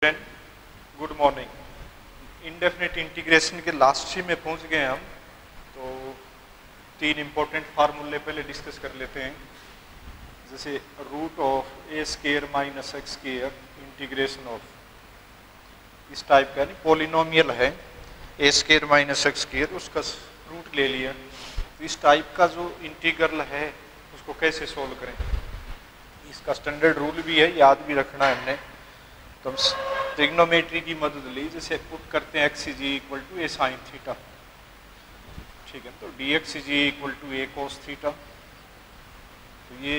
Good morning. Indefinite integration के last ही में पहुंच गए हम। तो तीन इंपॉर्टेंट फार्मूले पहले डिस्कस कर लेते हैं। जैसे root of a square minus x square integration of इस टाइप का, नहीं पॉलिनोमियल है a square minus x square, उसका रूट ले लिया। तो इस टाइप का जो इंटीग्रल है उसको कैसे सोल्व करें, इसका स्टैंडर्ड रूल भी है, याद भी रखना है हमने। तो हम ट्रिग्नोमेट्री की मदद ली। जैसे पुट करते हैं x is equal to a sine theta, ठीक है, तो d x is equal to a cos theta. तो ये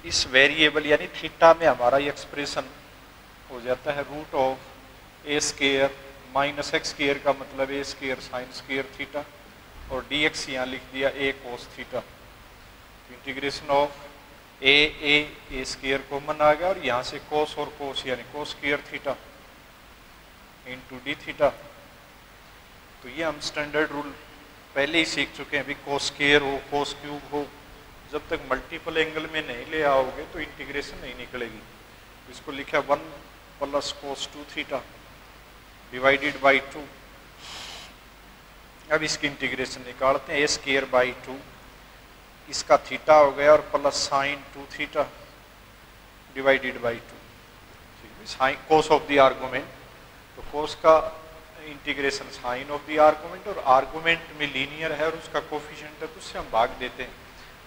इस वेरिएबल यानी थीटा में हमारा ये एक्सप्रेशन हो जाता है root of a square minus x square का मतलब a square sine square theta, और डी एक्स यहाँ लिख दिया ए कोस थीटा। तो integration of a square common आ गया, और यहाँ से कोस और कोस यानी cos square theta into d theta. तो ये हम स्टैंडर्ड रूल पहले ही सीख चुके हैं। अभी कोस स्केयर हो कोस क्यूब हो, जब तक मल्टीपल एंगल में नहीं ले आओगे तो इंटीग्रेशन नहीं निकलेगी। इसको लिखा 1 plus cos 2 theta divided by 2। अब इसकी इंटीग्रेशन निकालते हैं, ए स्केयर बाई 2, इसका थीटा हो गया, और plus sine 2 theta divided by 2, ठीक है, sine cos of the argument. तो कोस का integration sine of the argument, और आर्गूमेंट में लीनियर है और उसका कोफिशिएंट है तो उससे हम भाग देते हैं,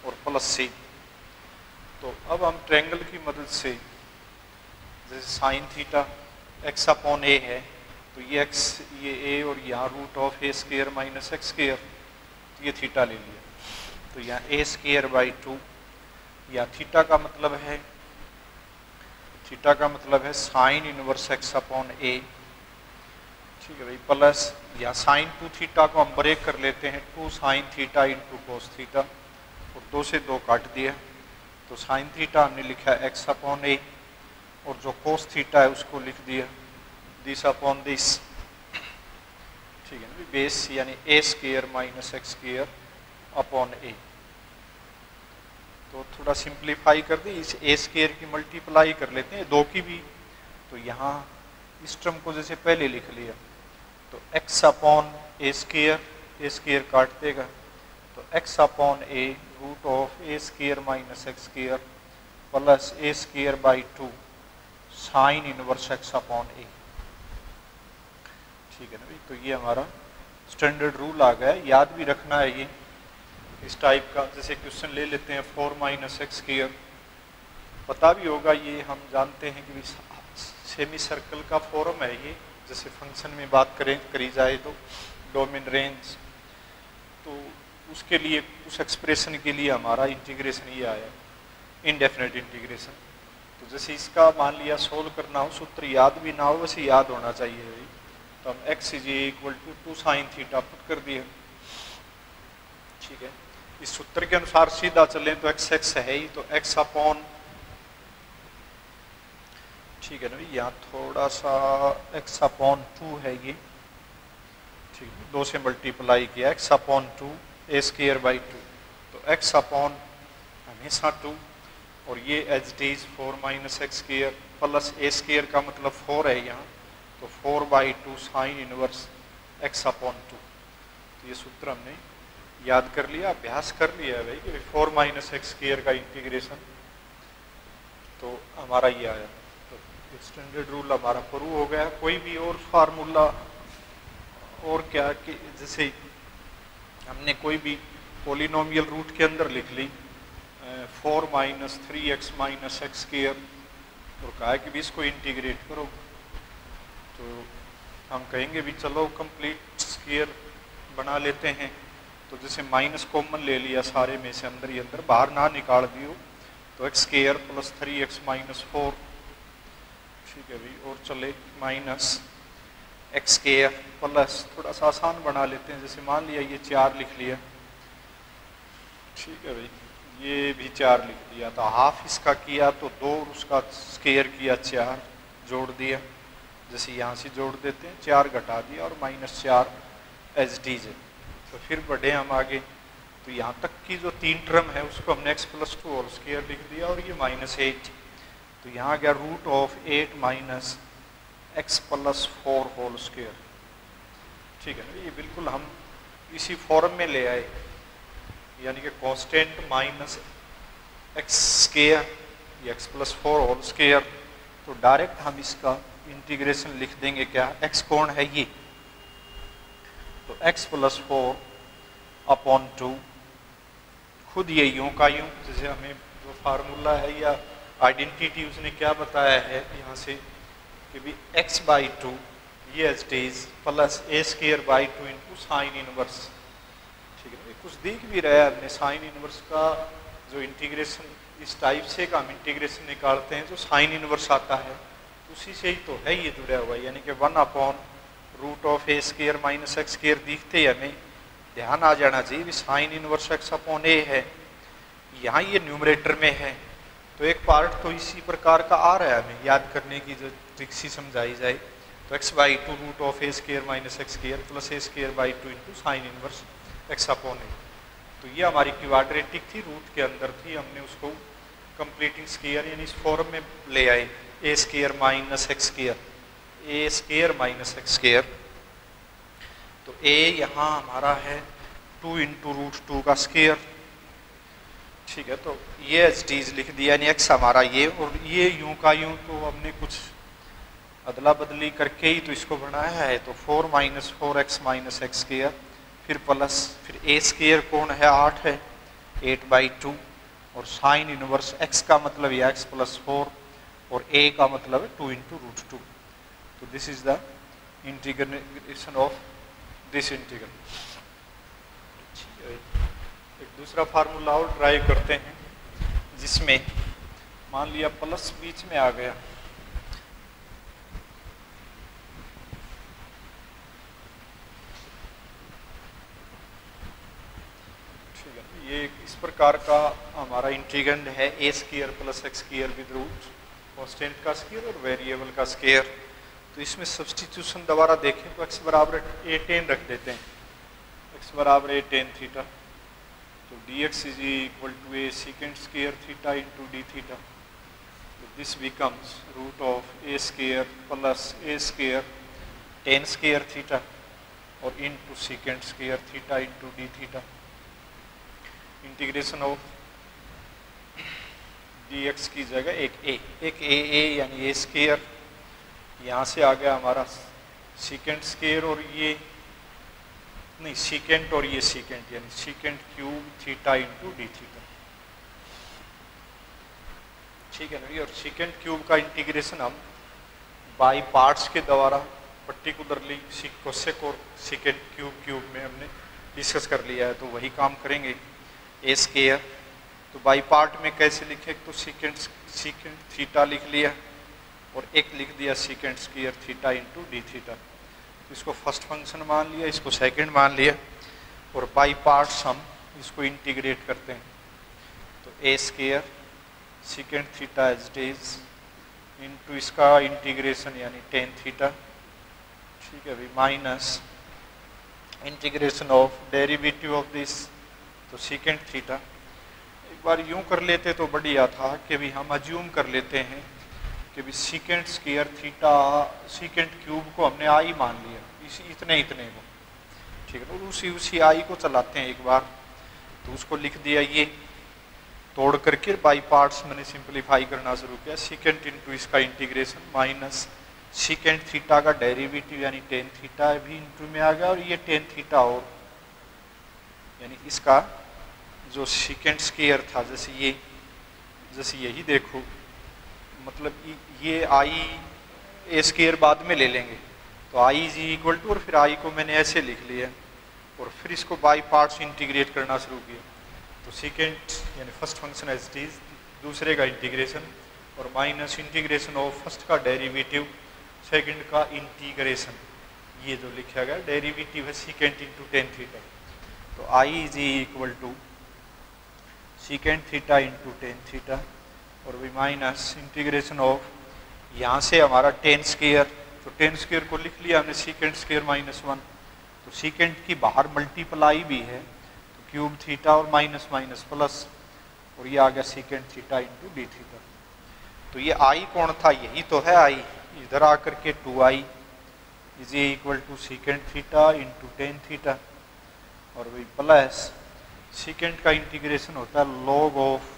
और प्लस से। तो अब हम ट्रायंगल की मदद से, जैसे sine theta x upon a है, तो ये एक्स ये ए, और यहाँ root of a square minus x square, तो ये थीटा ले लिया। तो यहाँ ए स्केयर बाई 2, या थीटा का मतलब है sign inverse x upon a, ठीक है भाई, प्लस या साइन 2 थीटा को हम ब्रेक कर लेते हैं, 2 sine theta into cos theta, और 2 से 2 काट दिया। तो साइन थीटा हमने लिखा है एक्स अपॉन ए, और जो कोस थीटा है उसको लिख दिया दिस अपॉन दिस, ठीक है ना, बेस यानी a square minus x square upon a. तो थोड़ा सिंप्लीफाई कर दी, इस ए स्केयर की मल्टीप्लाई कर लेते हैं 2 की भी। तो यहाँ इस टर्म को जैसे पहले लिख लिया, तो x अपॉन ए स्केयर काट देगा, तो x upon a root of a square minus x square plus a square by 2 sine inverse x upon a, ठीक है ना भाई। तो ये हमारा स्टैंडर्ड रूल आ गया, याद भी रखना है ये इस टाइप का। जैसे क्वेश्चन ले लेते हैं 4 माइनस एक्स स्केयर, पता भी होगा ये, हम जानते हैं कि सेमी सर्कल का फॉर्म है ये। जैसे फंक्शन में बात करी जाए तो डोमेन रेंज, तो उसके लिए उस एक्सप्रेशन के लिए हमारा इंटीग्रेशन ये आया इनडेफिनिट इंटीग्रेशन। तो जैसे इसका मान लिया सोल्व करना हो, सूत्र याद भी ना हो, वैसे याद होना चाहिए भाई। तो हम x is equal to 2 sine theta put कर दिया, ठीक है। इस सूत्र के अनुसार सीधा चलें तो एक्स एक्स है ही, तो एक्स अपॉन, ठीक है ना, यहाँ थोड़ा सा एक्स अपॉन 2 है ये, ठीक है, 2 से मल्टीप्लाई किया, x upon 2 a square by 2, तो एक्स अपॉन हमेशा 2, और ये एच डी 4 minus x square plus a square का मतलब 4 है यहाँ, तो 4 by 2 sine inverse x upon 2। तो ये सूत्र हमने याद कर लिया, अभ्यास कर लिया है भाई कि 4 माइनस एक्स स्केयर का इंटीग्रेशन, तो हमारा ये आया। तो स्टैंडर्ड रूल हमारा प्रूव हो गया। कोई भी और फार्मूला और क्या कि जैसे हमने कोई भी पॉलिनोमियल रूट के अंदर लिख ली 4 minus 3x minus x square, और कहा है कि भी इसको इंटीग्रेट करो, तो हम कहेंगे भी चलो कंप्लीट स्केयर बना लेते हैं। तो जैसे माइनस कॉमन ले लिया सारे में से, अंदर ही अंदर बाहर ना निकाल दियो, तो x square plus 3x minus 4, ठीक है भाई, और चले माइनस एक्स स्केयर प्लस, थोड़ा सा आसान बना लेते हैं, जैसे मान लिया ये 4 लिख लिया, ठीक है भाई, ये भी 4 लिख दिया, तो हाफ इसका किया तो 2, उसका स्केयर किया 4 जोड़ दिया, जैसे यहाँ से जोड़ देते हैं 4 घटा दिया, और माइनस 4 एच डी जे। तो फिर बढ़े हम आगे, तो यहाँ तक की जो 3 टर्म है उसको हमने x प्लस 2 होल स्केयर लिख दिया, और ये -8। तो यहाँ गया root of 8 minus x plus 4 whole square. ठीक है ना, ये बिल्कुल हम इसी फॉर्म में ले आए, यानी कि constant minus x square x plus 4 whole square. तो डायरेक्ट हम इसका इंटीग्रेशन लिख देंगे क्या, एक्स कौन है ये, तो एक्स प्लस 4 अपॉन 2, खुद ये यूं का यूं, जैसे हमें जो फार्मूला है या आइडेंटिटी उसने क्या बताया है यहाँ से कि भी एक्स बाई 2 ये as it is plus a square by 2 into sine inverse. ठीक है, कुछ दिख भी रहा है हमने, साइन इनवर्स का जो इंटीग्रेशन इस टाइप से का हम इंटीग्रेशन निकालते हैं जो साइन इनवर्स आता है उसी से ही तो है ये जुड़ा हुआ है, यानी कि 1 upon root of a square minus x square दिखते ही हमें ध्यान आ जाना चाहिए sine inverse x upon a है, यहाँ ये न्यूमरेटर में है। तो एक पार्ट तो इसी प्रकार का आ रहा है, हमें याद करने की जो ट्रिक्सी समझाई जाए, तो x by 2 root of a square minus x square plus a square by 2 into sine inverse x upon a. तो ये हमारी क्वाड्रेटिक थी, रूट के अंदर थी, हमने उसको कंप्लीटिंग स्क्वायर यानी इस फॉर्म में ले आए, ए स्क्वायर माइनस एक्स स्क्वायर, ए स्क्वायर माइनस एक्स स्क्वायर। तो ए यहाँ हमारा है 2 इंटू रूट 2 का स्क्वायर। ठीक है, तो ये एच डीज लिख दिया, यानी एक्स हमारा ये, और ये यूं का यूं, तो हमने कुछ अदला बदली करके ही तो इसको बनाया है। तो 4 minus 4x minus x square, फिर प्लस, फिर ए स्क्वायर कौन है 8 है 8 बाई 2, और साइन इनवर्स एक्स का मतलब ये एक्स प्लस 4 और ए का मतलब है 2 इंटू रूट 2। तो this is the integration of this integral. एक दूसरा फार्मूला और ट्राई करते हैं, जिसमें मान लिया प्लस बीच में आ गया, ठीक है, ये इस प्रकार का हमारा इंटीग्रेंड है, a square plus x square with root constant का स्क्वायर और वेरिएबल का स्क्वायर। तो इसमें सब्स्टिट्यूशन दोबारा देखें तो x बराबर ए टेन रख देते हैं, x बराबर ए टेन थीटा, तो dx is equal to a secant square theta into d theta. तो this becomes root of a square plus a square tan square theta और into secant square theta into d theta. Integration of dx की जगह एक ए यानी ए square, यहाँ से आ गया हमारा सीकेंट स्क्वायर, और ये नहीं सीकेंट और ये सीकेंट, यानी secant cube theta into d theta. ठीक है ना, और सीकेंट क्यूब का इंटीग्रेशन हम बाई पार्ट्स के द्वारा पर्टिकुलरली कोसेक और सीकेंट क्यूब में हमने डिस्कस कर लिया है, तो वही काम करेंगे। ए स्क्वायर तो बाई पार्ट में कैसे लिखे, तो सीकेंट थीटा लिख लिया और एक लिख दिया secant square theta into d theta. तो इसको फर्स्ट फंक्शन मान लिया, इसको सेकंड मान लिया, और बाई पार्ट्स हम इसको इंटीग्रेट करते हैं। तो a square secant theta as it is into इसका इंटीग्रेशन यानी टेन थीटा, ठीक है भाई, minus integration of derivative of this, तो सीकेंट थीटा। एक बार यूं कर लेते तो बढ़िया था कि भी हम अज्यूम कर लेते हैं कि भी secant square theta secant cube को हमने आई मान लिया, इतने को, ठीक है, तो उसी आई को चलाते हैं एक बार। तो उसको लिख दिया, ये तोड़ करके बाई पार्ट्स मैंने सिंपलीफाई करना शुरू किया, सीकेंट इंटू इसका इंटीग्रेशन माइनस सीकेंट थीटा का डेरिवेटिव यानी टेन थीटा भी इंटू में आ गया, और ये टेन थीटा और यानी इसका जो सीकेंट स्क्वायर था, जैसे यही देखो, मतलब ये आई ए स्क्वायर बाद में ले लेंगे, तो आई इज इक्वल टू, और फिर आई को मैंने ऐसे लिख लिया और फिर इसको बाई पार्ट्स इंटीग्रेट करना शुरू किया। तो सीकेंट यानी first function as it is, दूसरे का इंटीग्रेशन और माइनस इंटीग्रेशन ऑफ फर्स्ट का डेरिवेटिव सेकंड का इंटीग्रेशन, ये जो लिखा गया डेरिवेटिव है सीकेंट इंटू टेन थीटा। तो I is equal to secant theta into tan theta और भी माइनस इंटीग्रेशन ऑफ, यहाँ से हमारा टेन स्क्वायर, तो टेन स्क्वायर को लिख लिया हमने सीकेंट स्क्वायर माइनस 1, तो सीकेंट की बाहर मल्टीप्लाई भी है, तो क्यूब थीटा और माइनस माइनस प्लस, और ये आ गया secant theta into d theta. तो ये आई कौन था, यही तो है आई, इधर आकर के 2i is equal to secant theta into tan theta, और वही प्लस सीकेंट का इंटीग्रेशन होता है log of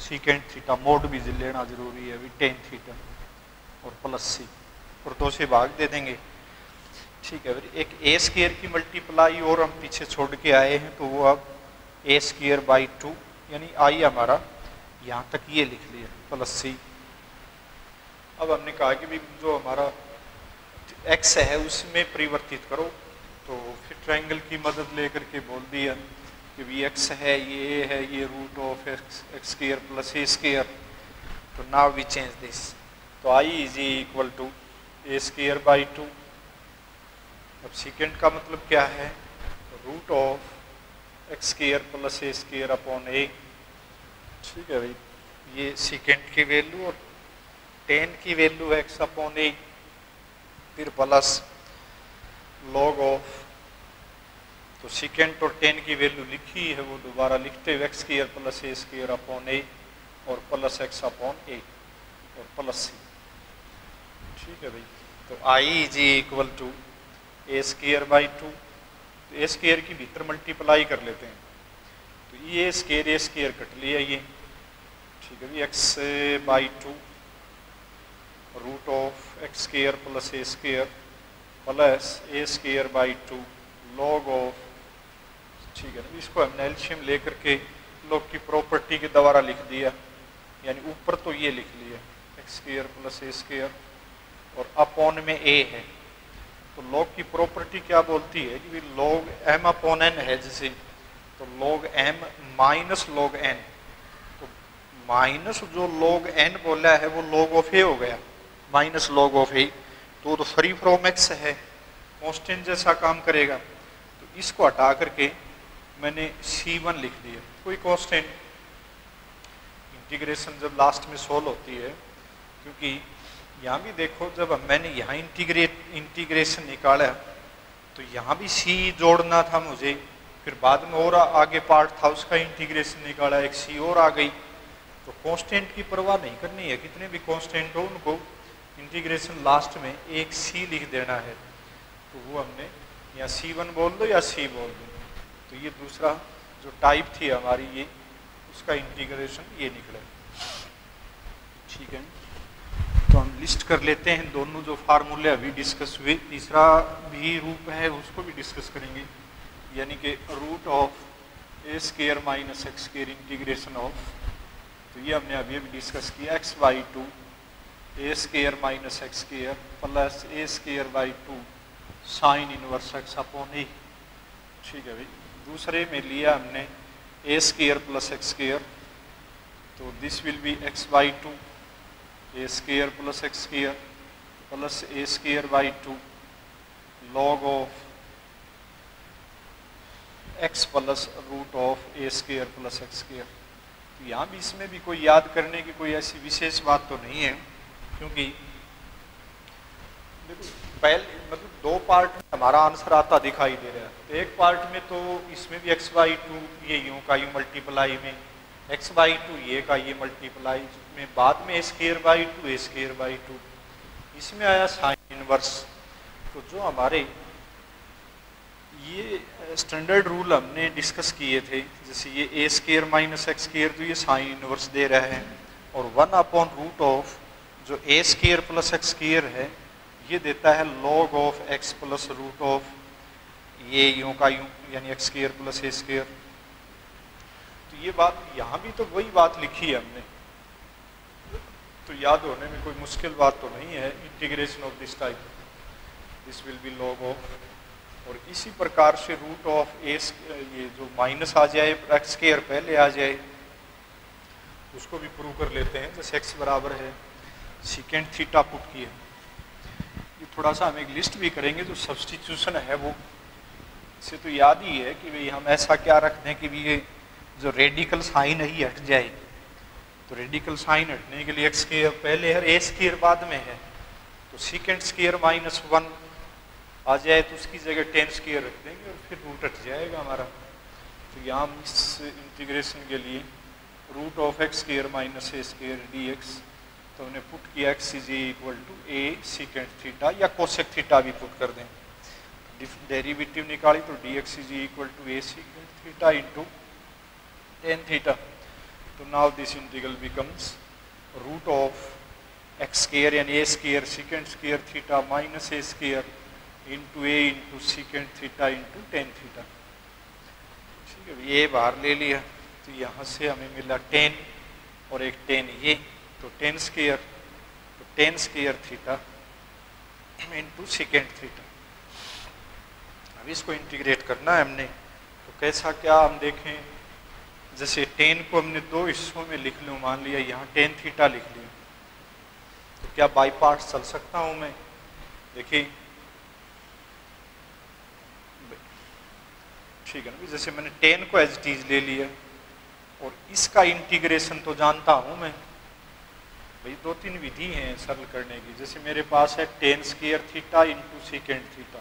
secant theta, mod भी लेना जरूरी है, टेन थीटा और प्लस सी, और 2 से भाग दे देंगे। ठीक है, फिर एक ए स्क्वायर की मल्टीप्लाई और हम पीछे छोड़ के आए हैं, तो वो अब ए स्क्वायर बाई 2, यानी आई हमारा यहाँ तक ये लिख लिया प्लस सी। अब हमने कहा कि भी जो हमारा एक्स है उसमें परिवर्तित करो, तो फिर ट्रायंगल की मदद लेकर के बोल दिया कि भी एक्स है, ये है, ये root of x square plus a square, तो नाउ वी चेंज दिस, तो I is equal to a square by 2। अब सेकेंड का मतलब क्या है, root of x square plus a square upon a. ठीक है भाई, ये सेकेंड की वैल्यू और टेन की वैल्यू एक्स अपॉन ए, फिर प्लस लॉग ऑफ, तो सेकेंड और टेन की वैल्यू लिखी है वो दोबारा लिखते हुए x square plus a square upon a और प्लस एक्स अपॉन ए और प्लस सी। ठीक है भाई, तो I is equal to a square by 2, तो ए स्क्वायर की भीतर मल्टीप्लाई कर लेते हैं, तो ये स्क्वायर कट लिया ये। ठीक है भाई, x by 2 root of x square plus a square plus a square by 2 log of. ठीक है ना, इसको हमने एलसीएम लेकर के लॉग की प्रॉपर्टी के द्वारा लिख दिया, यानी ऊपर तो ये लिख लिया x square plus a square और अपॉन में ए है, तो लॉग की प्रॉपर्टी क्या बोलती है कि लॉग एम अपॉन एन है जैसे, तो log m minus log n, तो माइनस जो लॉग एन बोला है वो लॉग ऑफ ए हो गया, माइनस लॉग ऑफ ए, तो फ्री फ्रॉम एक्स है, कांस्टेंट जैसा काम करेगा, तो इसको हटा करके मैंने C1 लिख दिया, कोई कांस्टेंट। इंटीग्रेशन जब लास्ट में सोल्व होती है, क्योंकि यहाँ भी देखो जब मैंने यहाँ इंटीग्रेशन निकाला तो यहाँ भी C जोड़ना था मुझे, फिर बाद में और आगे पार्ट था उसका इंटीग्रेशन निकाला, एक C और आ गई, तो कांस्टेंट की परवाह नहीं करनी है, कितने भी कांस्टेंट हो उनको इंटीग्रेशन लास्ट में एक C लिख देना है, तो वो हमने या C1 बोल दो या C बोल दो, तो ये दूसरा जो टाइप थी हमारी ये, उसका इंटीग्रेशन ये निकला। ठीक है, तो हम लिस्ट कर लेते हैं दोनों जो फार्मूले अभी डिस्कस हुए, तीसरा भी रूप है उसको भी डिस्कस करेंगे, यानी कि root of a square minus x square integration of, तो ये हमने अभी डिस्कस किया x by 2 a square minus x square plus a square by 2 sine inverse x upon a. ठीक है भाई, दूसरे में लिया हमने a square plus x square, तो this will be x by 2 a square plus x square plus a square by 2 log of x plus root of a square plus x square. तो यहाँ भी इसमें भी कोई याद करने की कोई ऐसी विशेष बात तो नहीं है, क्योंकि देखो पहले मतलब दो पार्ट में हमारा आंसर आता दिखाई दे रहा है, तो एक पार्ट में तो इसमें भी एक्स बाई 2 ये यूं का यूं मल्टीप्लाई में एक्स बाई 2 ये का ये मल्टीप्लाई में, बाद में a square by 2 a square by 2, इसमें आया साइन इनवर्स। तो जो हमारे ये स्टैंडर्ड रूल हमने डिस्कस किए थे, जैसे ये ए स्क्वायर माइनस एक्स स्क्वायर, तो ये साइन इनवर्स दे रहा है, और 1 अपॉन रूट ऑफ जो a square plus x square है ये देता है log of x plus root of ये यूं का यूं, यानी x square plus a square. तो ये बात यहाँ भी तो वही बात लिखी है हमने, तो याद होने में कोई मुश्किल बात तो नहीं है। Integration of this type this will B log of, और इसी प्रकार से रूट ऑफ ए ये जो माइनस आ जाए एक्स स्क्वायर पहले आ जाए उसको भी प्रूव कर लेते हैं। जैसे एक्स बराबर है सीकेंट थीटा पुट किए, ये थोड़ा सा हम एक लिस्ट भी करेंगे, जो सब्स्टिट्यूशन है वो से तो याद ही है कि भाई हम ऐसा क्या रख दें कि भी ये जो रेडिकल साइन है ये हट जाए, तो रेडिकल साइन हटने के लिए एक्स स्क्वायर पहले है ए स्क्वायर बाद में है, तो सीकेंट स्क्वायर माइनस 1 आ जाए तो उसकी जगह 10 स्क्वायर रख देंगे और फिर रूट हट जाएगा हमारा। तो यहाँ हम इस इंटीग्रेशन के लिए root of x square minus a square d x, तो हमने पुट किया x is equal to a secant theta या कोसेक थीटा भी पुट कर दें। डेरिवेटिव निकाली तो dx is equal to a secant theta into tan theta. तो now this integral becomes root of x square यानी a square secant square theta minus a square into a into secant theta into tan theta. ठीक है, ये बाहर ले लिया तो यहाँ से हमें मिला 10 और एक 10 ये, तो 10 स्क्वायर, तो 10 square theta into secant theta. अब इसको इंटीग्रेट करना है हमने, तो कैसा क्या हम देखें, जैसे 10 को हमने दो हिस्सों में लिख लूँ, मान लिया यहाँ 10 थीटा लिख लिया, तो क्या बाई पार्ट्स चल सकता हूँ मैं? देखिए ठीक है ना, जैसे मैंने 10 को एज इट इज ले लिया और इसका इंटीग्रेशन तो जानता हूँ मैं भाई, दो तीन विधि हैं सरल करने की। जैसे मेरे पास है 10 square theta into secant theta,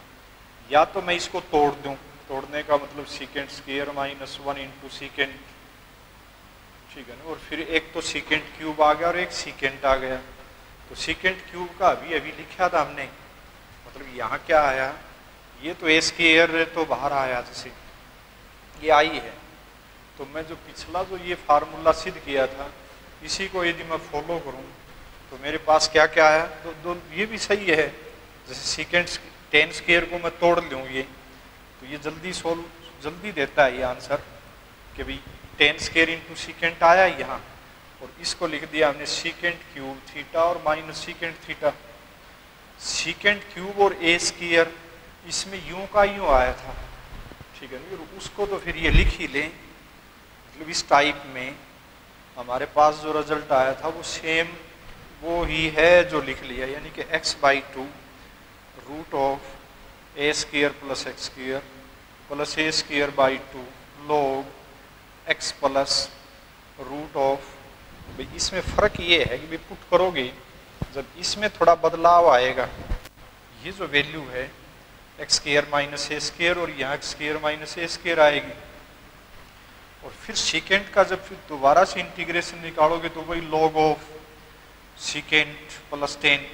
या तो मैं इसको तोड़ दूं, तोड़ने का मतलब secant square minus 1 into secant, ठीक है ना, और फिर एक तो सीकेंट क्यूब आ गया और एक सीकेंट आ गया। तो सीकेंट क्यूब का अभी अभी लिखा था हमने, मतलब यहाँ क्या आया, ये तो ए स्क्वायर तो बाहर आया, जैसे ये आई है, तो मैं जो पिछला जो ये फार्मूला सिद्ध किया था इसी को यदि मैं फॉलो करूं तो मेरे पास क्या क्या आया, तो ये भी सही है। जैसे सीकेंट 10 स्क्वायर को मैं तोड़ लूँ ये, तो ये जल्दी देता है ये आंसर कि भाई 10 स्क्वायर इंटू सीकेंट आया यहाँ, और इसको लिख दिया हमने सीकेंट क्यूब थीटा और minus secant theta. Secant cube और ए स्क्वायर इसमें यूं का यूं आया था, ठीक है ना, उसको तो फिर ये लिख ही लें, मतलब इस टाइप में हमारे पास जो रिजल्ट आया था वो सेम वो ही है जो लिख लिया, यानी कि x/2 root of a square plus x square plus a square by 2 log x plus root of, भाई इसमें फ़र्क ये है कि भाई पुट करोगे जब इसमें थोड़ा बदलाव आएगा, ये जो वैल्यू है x square minus a square और यहाँ x square minus a square आएगी, और फिर सीकेंट का जब फिर दोबारा से इंटीग्रेशन निकालोगे तो वही लॉग ऑफ सीकेंट प्लस 10,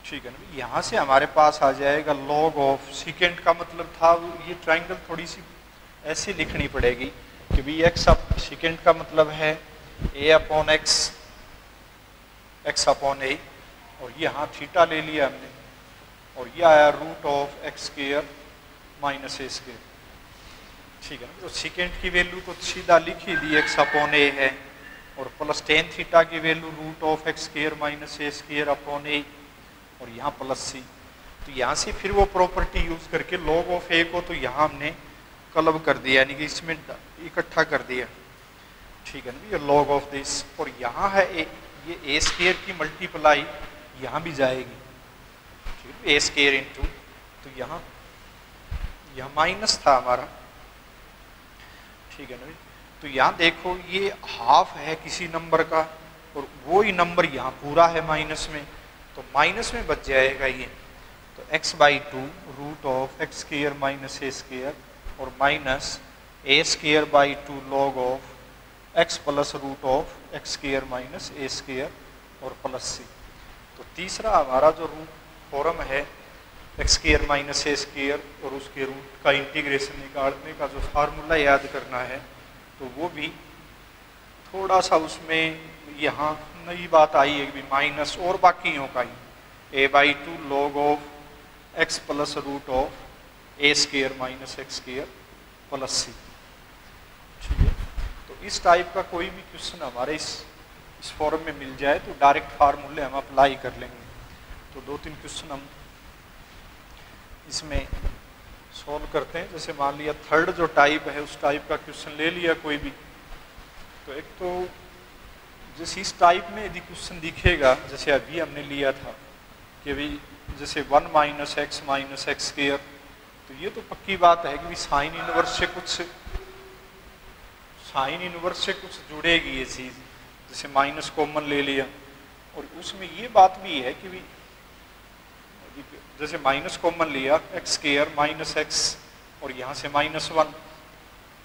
ठीक है ना। यहाँ से हमारे पास आ जाएगा लॉग ऑफ सीकेंट का, मतलब था ये ट्राइंगल थोड़ी सी ऐसी लिखनी पड़ेगी कि भाई एक्स सीकेंट का मतलब है a upon x, x upon a, और यहाँ थीटा ले लिया हमने, और ये आया root of x square minus a square, ठीक है ना। तो सीकेंट की वैल्यू तो सीधा लिख ही दी, एक्स अपॉन ए है, और प्लस 10 थीटा की value root of x square minus a square upon a, और यहाँ प्लस सी। तो यहाँ से फिर वो प्रॉपर्टी यूज करके लॉग ऑफ ए को तो यहाँ हमने क्लब कर दिया, यानी कि इसमें इकट्ठा कर दिया, ठीक है ना, ये लॉग ऑफ दिस, और यहाँ है ये ए स्क्वायर की मल्टीप्लाई यहाँ भी जाएगी, ठीक है, ए स्क्वायर इंटू, तो यहाँ माइनस था हमारा, ठीक है ना। तो यहाँ देखो ये हाफ है किसी नंबर का और वो ही नंबर यहाँ पूरा है माइनस में, तो माइनस में बच जाएगा ये, तो x/2 root of x square minus a square और minus a square by 2 log of x plus root of x square minus a square और प्लस सी। तो तीसरा हमारा जो रूट फॉर्म है x square minus a square और उसके root का इंटीग्रेशन निकालने का जो फार्मूला याद करना है, तो वो भी थोड़ा सा उसमें यहाँ नई बात आई है कि माइनस और बाकियों का ही a/2 log of x plus root of a square minus x square plus c, ठीक है। तो इस टाइप का कोई भी क्वेश्चन हमारे इस फॉर्म में मिल जाए तो डायरेक्ट फार्मूले हम अप्लाई कर लेंगे। तो 2-3 क्वेश्चन हम इसमें सॉल्व करते हैं। जैसे मान लिया थर्ड जो टाइप है उस टाइप का क्वेश्चन ले लिया कोई भी, तो एक तो जैसे इस टाइप में यदि क्वेश्चन दिखेगा जैसे अभी हमने लिया था कि भाई जैसे 1 माइनस एक्स स्क्वायर, तो ये तो पक्की बात है कि साइन इनवर्स से कुछ जुड़ेगी ये चीज़, जैसे माइनस कॉमन ले लिया, और उसमें ये बात भी है कि भाई जैसे माइनस कॉमन लिया एक्स स्क्वायर माइनस एक्स और यहाँ से -1,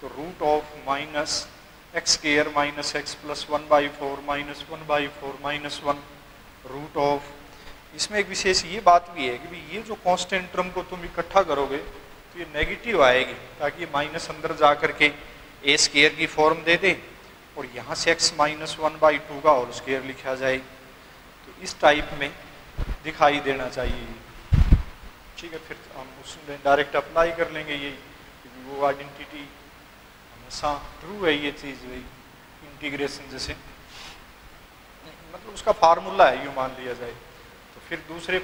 तो root of minus x square minus x plus 1/4 minus 1/4 minus 1 root of. इसमें एक विशेष ये बात भी है कि भाई ये जो कांस्टेंट टर्म को तुम इकट्ठा करोगे तो ये नेगेटिव आएगी, ताकि ये माइनस अंदर जा करके ए स्क्वायर की फॉर्म दे दे और यहाँ से x माइनस 1/2 का होल स्क्वायर लिखा जाए। तो इस टाइप में दिखाई देना चाहिए। ठीक है, फिर हम उसमें डायरेक्ट अप्लाई कर लेंगे ये, क्योंकि वो आइडेंटिटी हमेशा ट्रू है ये चीज़, वही इंटीग्रेशन जैसे मतलब उसका फार्मूला है यूँ मान लिया जाए। तो फिर दूसरे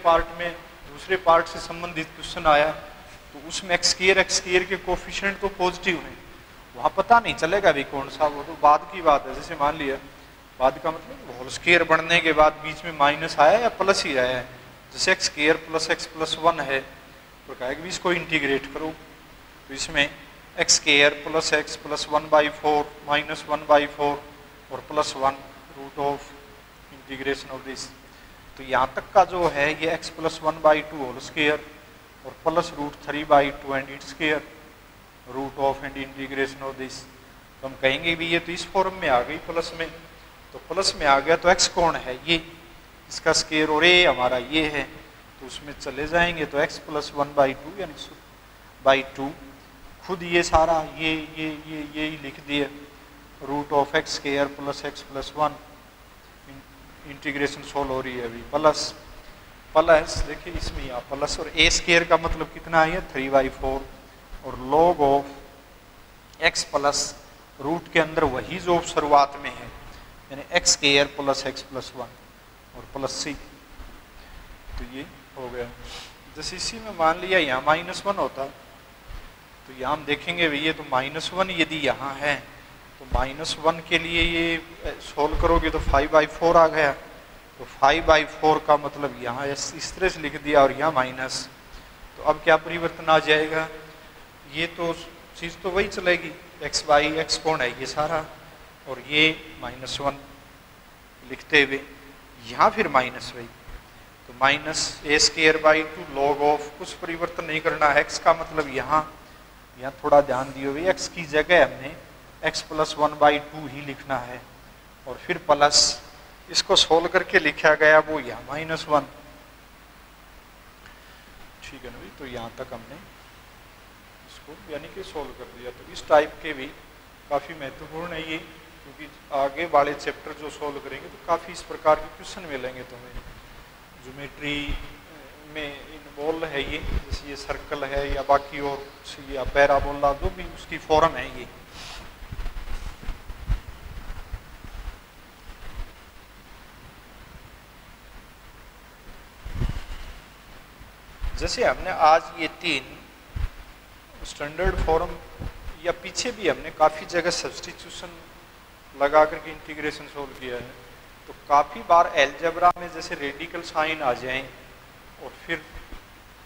पार्ट से संबंधित क्वेश्चन आया, तो उसमें एक्स स्क्वायर के कोफिशिएंट तो पॉजिटिव हैं, वहाँ पता नहीं चलेगा भी कौन सा, वो तो बाद की बात है। जैसे मान लिया बाद का मतलब होल स्क्वायर बढ़ने के बाद बीच में माइनस आया या प्लस ही आया है, जैसे x square plus x plus 1 है, तो कहा कि इसको इंटीग्रेट करो। तो इसमें x square plus x plus 1/4 minus 1/4 और plus 1 root of integration of this. तो यहाँ तक का जो है ये एक्स प्लस 1/2 होल स्क्वायर और plus root 3/2 and its square root of and integration of this. तो हम कहेंगे भी ये तो इस फॉर्म में आ गई प्लस में, तो प्लस में आ गया तो एक्स कौन है ये, इसका स्क्वायर और ए हमारा ये है, तो उसमें चले जाएंगे तो एक्स प्लस 1/2 यानी 2 खुद ये सारा ये ही लिख दिए root of x square plus x plus 1 integration solve हो रही है अभी प्लस देखिए इसमें यहाँ प्लस और ए स्क्वायर का मतलब कितना है 3/4 और log of x plus root के अंदर वही जो शुरुआत में है यानी x square plus x plus 1 और प्लस सी, तो ये हो गया। जैसे इसी में मान लिया यहाँ -1 होता तो यहाँ हम देखेंगे भैया तो -1 यदि यहाँ है तो -1 के लिए ये सोल्व करोगे तो 5/4 आ गया, तो 5/4 का मतलब यहाँ इस तरह से लिख दिया और यहाँ माइनस, तो अब क्या परिवर्तन आ जाएगा, ये तो चीज़ तो वही चलेगी x कौन है ये सारा और ये -1 लिखते हुए यहाँ फिर माइनस वही, तो -a² log ऑफ कुछ परिवर्तन नहीं करना है, x का मतलब यहाँ थोड़ा ध्यान दियो भाई x की जगह हमने x प्लस 1/2 ही लिखना है और फिर प्लस इसको सोल्व करके लिखा गया वो यहाँ -1। ठीक है ना भाई, तो यहाँ तक हमने इसको यानी कि सोल्व कर दिया। तो इस टाइप के भी काफ़ी महत्वपूर्ण है ये, क्योंकि आगे वाले चैप्टर जो सोल्व करेंगे तो काफ़ी इस प्रकार के क्वेश्चन मिलेंगे तुम्हें। ज्योमेट्री में इन्वॉल्व है ये, जैसे ये सर्कल है या बाकी और या पैराबोला जो भी उसकी फॉर्म है ये। जैसे हमने आज ये 3 स्टैंडर्ड फॉर्म या पीछे भी हमने काफ़ी जगह सब्स्टिट्यूशन लगा करके इंटीग्रेशन सोल्व किया है, तो काफ़ी बार अलजेब्रा में जैसे रेडिकल साइन आ जाएं और फिर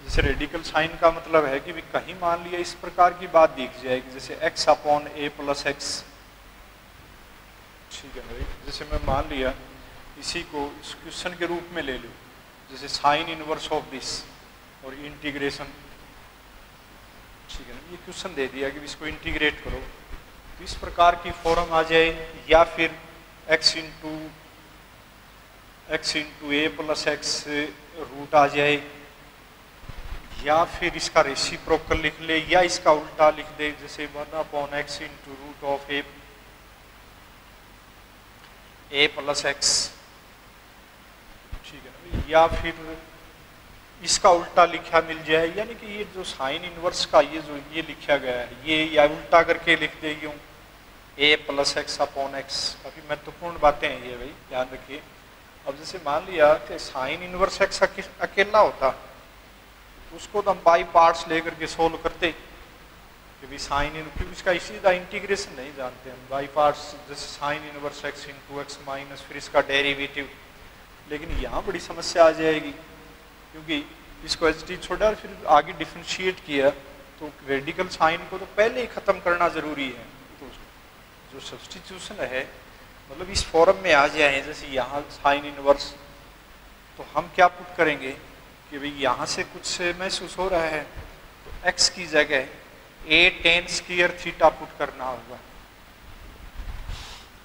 जैसे रेडिकल साइन का मतलब है कि भी कहीं मान लिया इस प्रकार की बात दिख जाएगी जैसे x/a + x। ठीक है भाई, जैसे मैं मान लिया इसी को इस क्वेश्चन के रूप में ले लूँ, जैसे साइन इनवर्स ऑफ दिस और इंटीग्रेशन। ठीक है ना, ये क्वेश्चन दे दिया कि इसको इंटीग्रेट करो, तो इस प्रकार की फॉर्म आ जाए, या फिर x into a + x root आ जाए, या फिर इसका रेसिप्रोकल लिख ले या इसका उल्टा लिख दे जैसे 1/x into root of a + x। ठीक है ना, या फिर इसका उल्टा लिखा मिल जाए, यानी कि ये जो साइन इनवर्स का ये जो ये लिखा गया है ये या उल्टा करके लिख दे यूँ a + x/x। काफ़ी महत्वपूर्ण बातें हैं ये भाई, ध्यान रखिए। अब जैसे मान लिया कि साइन इनवर्स x अकेला होता उसको तो हम बाई पार्ट्स लेकर के सोल्व करते कि भी साइन इन, क्योंकि इसका सीधा इंटीग्रेशन नहीं जानते हम, बाई पार्ट्स जैसे sign inverse x into x minus फिर इसका डेरिवेटिव। लेकिन यहाँ बड़ी समस्या आ जाएगी क्योंकि इसको एच टी छोड़ा और फिर आगे डिफ्रेंशिएट किया तो रेडिकल साइन को तो पहले ही ख़त्म करना ज़रूरी है। तो जो सब्स्टिट्यूशन है मतलब इस फॉर्म में आ जाए, जैसे यहाँ साइन इनवर्स, तो हम क्या पुट करेंगे कि भाई यहाँ से कुछ महसूस हो रहा है तो x की जगह a tan² थीटा पुट करना होगा।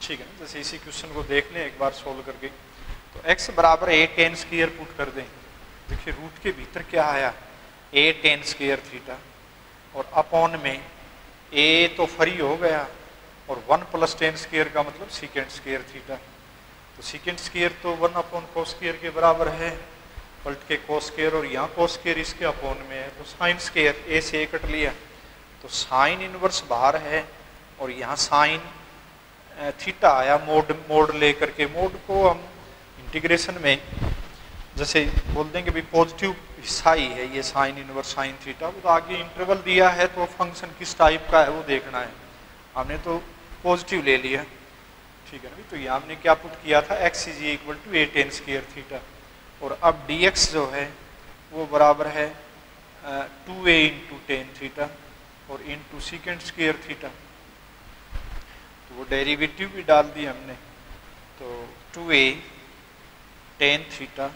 ठीक है ना। जैसे इसी क्वेश्चन को देख लें एक बार सोल्व करके, तो x बराबर a tan स्क्वायर पुट कर दें। देखिए रूट के भीतर क्या आया, a tan स्क्वायर थीटा, और अपॉन में a तो फ्री हो गया, और 1 प्लस tan स्क्वायर का मतलब सीकेंट स्क्वायर थीटा। तो सीकेंट स्क्वायर तो 1 अपॉन कोस स्क्वायर के बराबर है, पलट के कोस स्क्वायर, और यहाँ कोस स्क्वायर इसके अपॉन में है, तो साइन स्क्वायर a से a कट लिया, तो साइन इनवर्स बाहर है, और यहाँ साइन थीटा आया मोड लेकर के। मोड को हम इंटीग्रेशन में जैसे बोल देंगे भी पॉजिटिव हिस्सा ही है ये साइन इनवर्स साइन थीटा, वो तो आगे इंटरवल दिया है तो फंक्शन किस टाइप का है वो देखना है, हमने तो पॉजिटिव ले लिया, ठीक है ना। तो यहाँ हमने क्या पुट किया था, x is equal to a tan square theta, और अब dx जो है वो बराबर है 2a इंटू टेन थीटा और इंटू सीकेंट स्क्वायर थीटा, तो वो डेरिवेटिव भी डाल दिया हमने, तो 2a tan theta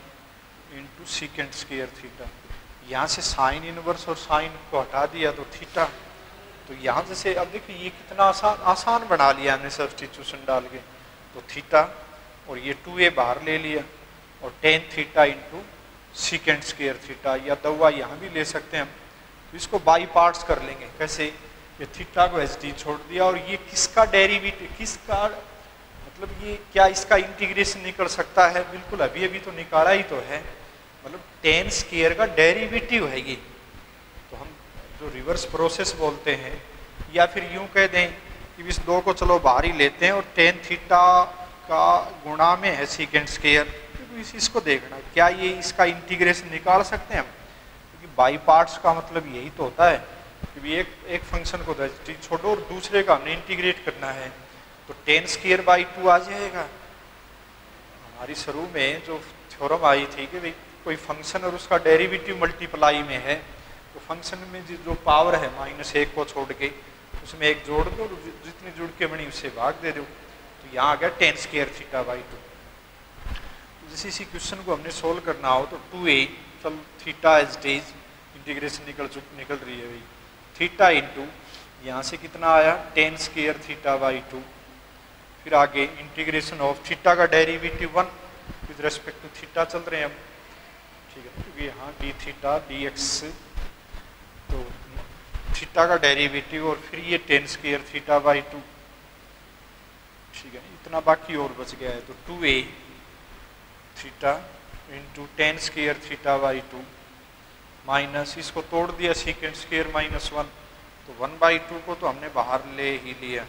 into secant square theta. यहाँ से साइन इनवर्स और साइन को हटा दिया तो थीटा, तो यहाँ जैसे अब देखिए ये कितना आसान बना लिया हमने सब्स्टिट्यूशन डाल के, तो थीटा और ये 2a बाहर ले लिया, और tan theta into secant square theta, या दवा यहाँ भी ले सकते हैं हम। तो इसको बाई पार्ट्स कर लेंगे, कैसे, ये थीटा को एच डी छोड़ दिया, और ये किसका डेरिवेटिव, किसका मतलब ये क्या इसका इंटीग्रेशन निकल सकता है, बिल्कुल अभी अभी तो निकाला ही तो है, मतलब tan स्क्वायर का डेरिवेटिव है ये। तो हम जो रिवर्स प्रोसेस बोलते हैं, या फिर यूं कह दें कि इस दो को चलो बाहर ही लेते हैं, और tan थीटा का गुणा में है सीकेंट स्क्वायर, इसको देखना क्या ये इसका इंटीग्रेशन निकाल सकते हैं हम, क्योंकि बाई पार्ट्स का मतलब यही तो होता है कि एक फंक्शन को छोड़ो और दूसरे का हमने इंटीग्रेट करना है, तो tan स्क्वायर बाई 2 आ जाएगा। हमारी शुरू में जो थ्योरम आई थी कि भाई कोई फंक्शन और उसका डेरिवेटिव मल्टीप्लाई में है, तो फंक्शन में जो पावर है -1 को छोड़ के उसमें 1 जोड़ दो, जितनी जुड़ के बनी उससे भाग दे दो, तो यहाँ आ गया tan स्क्वायर थीटा बाई 2। जैसे इसी क्वेश्चन को हमने सोल्व करना हो, तो 2a चल थीटा एज डेज इंटीग्रेशन निकल रही है भाई, थीटा इंटू यहाँ से कितना आया tan स्क्वायर थीटा बाई 2, फिर आगे इंटीग्रेशन ऑफ थीटा का derivative 1 with respect to theta चल रहे हैं हम, ठीक है, क्योंकि यहाँ डी थीटा डी एक्स, तो थीटा का डेरिवेटिव और फिर ये tan स्क्वायर थीटा बाई 2, ठीक है, इतना बाकी और बच गया है, तो 2a theta into tan square theta by 2 minus इसको तोड़ दिया सीकेंट स्क्वायर -1, तो 1/2 को तो हमने बाहर ले ही लिया,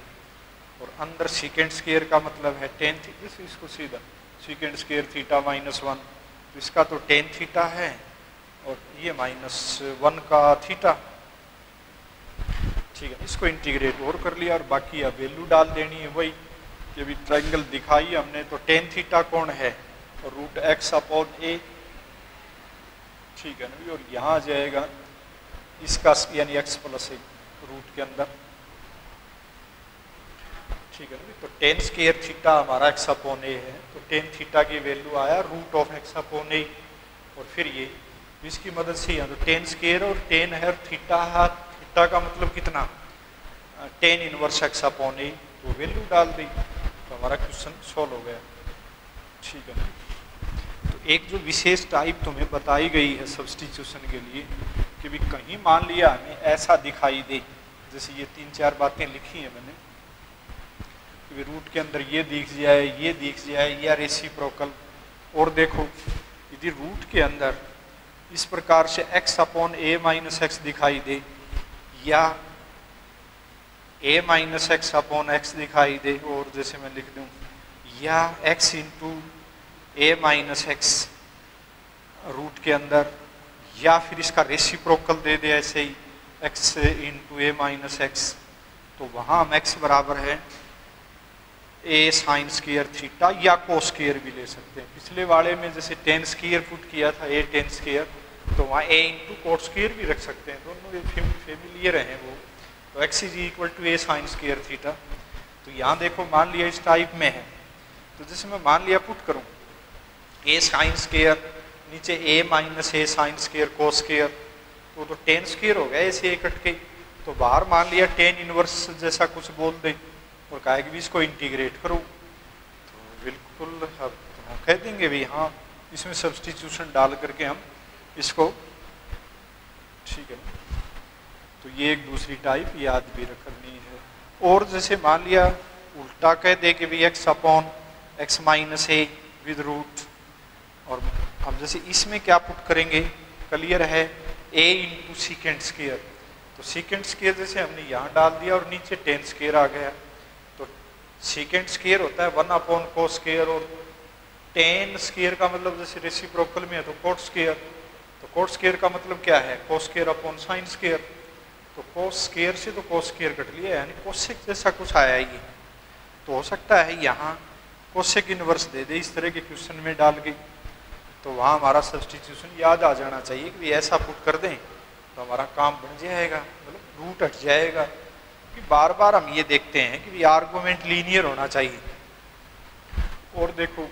और अंदर सीकेंट स्क्वायर का मतलब है tan थीटा, इसको सीधा सीकेंट स्क्वायर थीटा -1, तो इसका तो tan थीटा है, और ये -1 का थीटा, ठीक है, इसको इंटीग्रेट और कर लिया, और बाकी अब वैल्यू डाल देनी है वही कि अभी ट्रायंगल दिखाई हमने, तो tan थीटा कौन है, और रूट x अपॉन a, ठीक है ना, और यहाँ आ जाएगा इसका यानी x प्लस a रूट के अंदर, ठीक है ना। तो tan स्क्वायर थीटा हमारा x अपॉन a है, तो tan थीटा की वैल्यू आया root of x upon a, और फिर ये इसकी मदद से यहाँ तो tan स्क्वायर और tan है थीटा, थीटा का मतलब कितना tan inverse x upon a, तो वैल्यू डाल दी, तो हमारा क्वेश्चन सॉल्व हो गया, ठीक है। तो एक जो विशेष टाइप तुम्हें बताई गई है सब्स्टिट्यूशन के लिए, कि भी कहीं मान लिया हमें ऐसा दिखाई दे, जैसे ये 3-4 बातें लिखी हैं मैंने, कि रूट के अंदर ये दिख जाए या रेसिप्रोकल, और देखो यदि रूट के अंदर इस प्रकार से x upon a minus x दिखाई दे, या a minus x upon x दिखाई दे, और जैसे मैं लिख दूं या x into a minus x रूट के अंदर, या फिर इसका रेसिप्रोकल दे दे ऐसे ही x into a minus x, तो वहाँ हम x बराबर है a साइन स्क्वायर थीटा या कोस स्क्वायर भी ले सकते हैं। पिछले वाले में जैसे tan स्क्वायर पुट किया था a tan स्क्वायर, तो वहाँ a इंटू कोस स्क्वायर भी रख सकते हैं, दोनों फेमिलियर हैं वो, तो x is equal to a sine square theta. तो यहाँ देखो मान लिया इस टाइप में है, तो जैसे मैं मान लिया पुट करूँ a साइन स्क्वायर, नीचे a minus a sine square cos square, तो tan स्क्वायर हो गया ऐसे कट के, तो बाहर मान लिया tan इनवर्स जैसा कुछ बोल दें, और कहा कि भी इसको इंटीग्रेट करो, तो बिल्कुल अब हम कह देंगे भी हाँ इसमें सब्स्टिट्यूशन डाल करके हम इसको, ठीक है। तो ये एक दूसरी टाइप याद भी रखनी है। और जैसे मान लिया उल्टा कह दे कि भी x upon x minus a with root, और अब जैसे इसमें क्या पुट करेंगे, क्लियर है, a इंटू सीकेंड स्क्वायर, तो सीकेंड स्क्वायर जैसे हमने यहाँ डाल दिया और नीचे टेन स्क्वायर आ गया, तो सीकेंड स्क्वायर होता है 1 अपॉन कोस स्क्वायर, और टेन स्क्वायर का मतलब जैसे रेसिप्रोकल में है तो कोट स्क्वायर, तो कोट स्क्वायर का मतलब क्या है, cos square upon sine square, तो कोस स्क्वायर से तो कोस स्क्वायर कट लिया, यानी कोसेक जैसा कुछ आया ये। तो हो सकता है यहाँ कोसेक इनवर्स दे दे इस तरह के क्वेश्चन में डाल के, तो वहाँ हमारा सब्स्टिट्यूशन याद आ जाना चाहिए कि ऐसा पुट कर दें तो हमारा काम बन जाएगा, मतलब रूट हट जाएगा। कि बार बार हम ये देखते हैं कि आर्गुमेंट लीनियर होना चाहिए। और देखो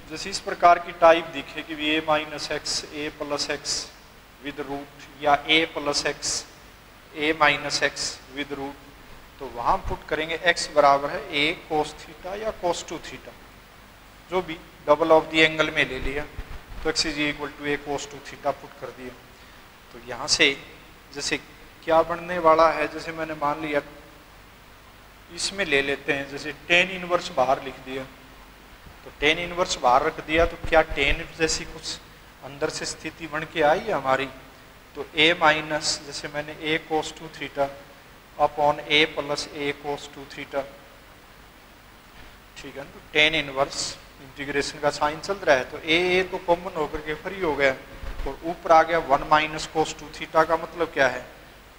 जैसे इस प्रकार की टाइप दिखे कि a minus x a plus x with root, या a plus x a minus x with root, तो वहाँ पुट करेंगे x बराबर है a कोस थीटा या कोस टू थीटा, जो भी डबल ऑफ द एंगल में ले लिया, तो x is equal to a cos two theta put कर दिया। तो यहाँ से जैसे क्या बनने वाला है, जैसे मैंने मान लिया इसमें ले लेते हैं, जैसे टेन इनवर्स बाहर लिख दिया, तो टेन इनवर्स बाहर रख दिया, तो क्या टेन जैसी कुछ अंदर से स्थिति बन के आई है हमारी, तो a माइनस जैसे मैंने a cos two theta upon a plus a cos two theta, ठीक है। तो टेन इनवर्स इंटीग्रेशन का साइन चल रहा है, तो a तो कॉमन होकर के फ्री हो गया, और ऊपर आ गया 1 माइनस कोस टू थीटा का मतलब क्या है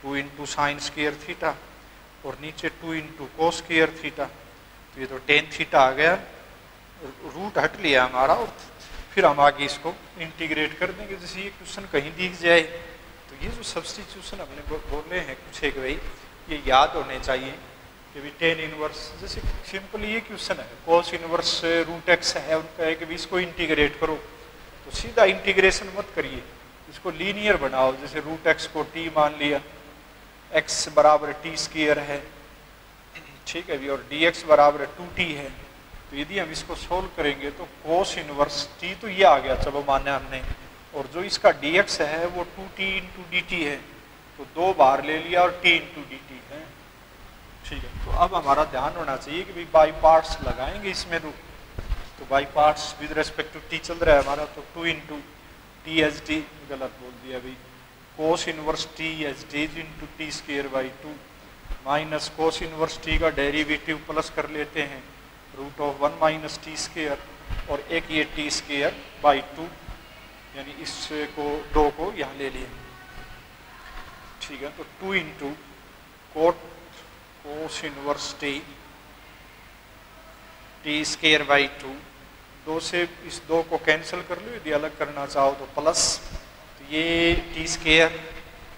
2 इंटू साइन स्क्वायर थीटा, और नीचे 2 इंटू कोस स्क्वायर थीटा, तो ये तो टेन थीटा आ गया, रूट हट लिया हमारा, और फिर हम आगे इसको इंटीग्रेट कर देंगे। जैसे ये क्वेश्चन कहीं दिख जाए तो ये जो सब्स्टिट्यूशन हमने बोले हैं कुछ एक भाई ये याद होने चाहिए कि भी टेन इनवर्स, जैसे सिंपल ये क्वेश्चन है कोस इनवर्स रूट एक्स है, उनका है कि भी इसको इंटीग्रेट करो, तो सीधा इंटीग्रेशन मत करिए, इसको लीनियर बनाओ। जैसे रूट एक्स को टी मान लिया, एक्स बराबर टी स्क्वायर है, ठीक है भी, और डी एक्स बराबर 2t है, तो यदि हम इसको सोल्व करेंगे तो कोस इनवर्स t तो ये आ गया, चलो माना हमने, और जो इसका dx है वो 2t इंटू डी टी है, तो 2 बार ले लिया और t इंटू डी टी है, ठीक है। तो अब हमारा ध्यान होना चाहिए कि भाई बाई पार्ट्स लगाएंगे इसमें, तो by parts with respect to t चल रहा है हमारा, तो 2 इंटू टी एच डी, गलत बोल दिया भाई, cos inverse t h d into t square by 2 minus cos inverse t का डेरिवेटिव प्लस कर लेते हैं root of 1 minus t square, और एक ये टी स्क्वायर बाई 2, यानी इसको 2 को यहाँ ले लिए, ठीक है। तो 2 into cos inverse t square by 2, 2 से इस 2 को कैंसिल कर लो, यदि अलग करना चाहो तो प्लस, तो ये टी स्क्वायर,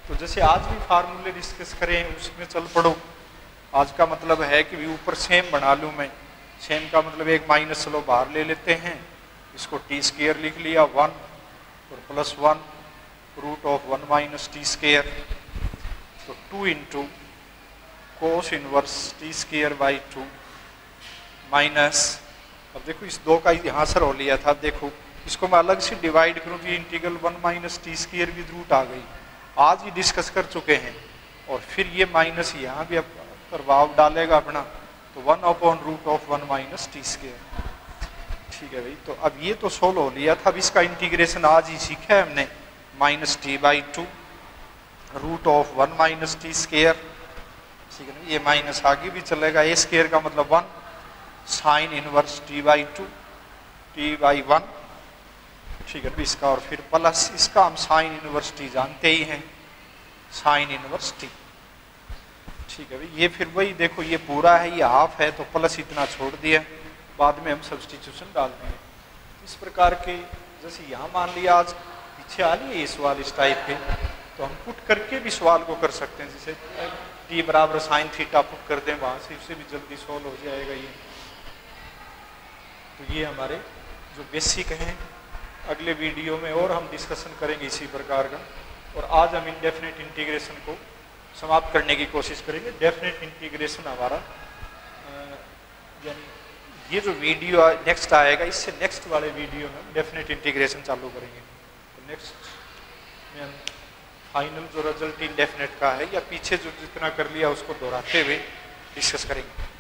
तो जैसे आज भी फार्मूले डिस्कस करें उसमें चल पड़ो, आज का मतलब है कि भी ऊपर सेम बना लूँ मैं, सेम का मतलब एक माइनस चलो बाहर ले लेते हैं, इसको टी स्क्वायर लिख लिया 1 और plus 1 root of 1 minus t square, तो 2 into cos inverse t square by 2 minus, अब देखो इस 2 का यहाँ सर हो लिया था, देखो इसको मैं अलग से डिवाइड करूँ तो integral 1 minus t square with root आ गई, आज ही डिस्कस कर चुके हैं, और फिर ये माइनस यहाँ भी अब प्रभाव डालेगा अपना, तो 1 upon root of 1 minus t square, ठीक है भाई। तो अब ये तो सोल्व हो लिया था, अब इसका इंटीग्रेशन आज ही सीखा है हमने, minus t by 2 root of 1 minus t square, ठीक है ना, ये माइनस आगे भी चलेगा, ए स्क्वायर का मतलब 1 sine inverse T by 2 T by 1, ठीक है, इसका और फिर प्लस इसका, हम साइन इनवर्स टी जानते ही हैं, साइन इनवर्स टी, ठीक है भाई। ये फिर वही देखो ये पूरा है, ये हाफ है, तो प्लस इतना छोड़ दिया, बाद में हम सब्स्टिट्यूशन डाल देंगे। इस प्रकार के जैसे यहाँ मान लिया आज पीछे आ लिए ये सवाल इस टाइप के, तो हम पुट करके भी सवाल को कर सकते हैं, जैसे टी बराबर साइन थीटा पुट कर दें वहाँ से, इससे भी जल्दी सॉल्व हो जाएगा ये। तो ये हमारे जो बेसिक हैं, अगले वीडियो में और हम डिस्कशन करेंगे इसी प्रकार का, और आज हम इनडेफिनेट इंटीग्रेशन को समाप्त करने की कोशिश करेंगे। डेफिनेट इंटीग्रेशन हमारा यानी ये जो वीडियो नेक्स्ट आएगा, इससे नेक्स्ट वाले वीडियो में डेफिनेट इंटीग्रेशन चालू करेंगे। तो नेक्स्ट में फाइनल जो रिजल्ट इंडेफिनेट का है या पीछे जो जितना कर लिया उसको दोहराते हुए डिस्कस करेंगे।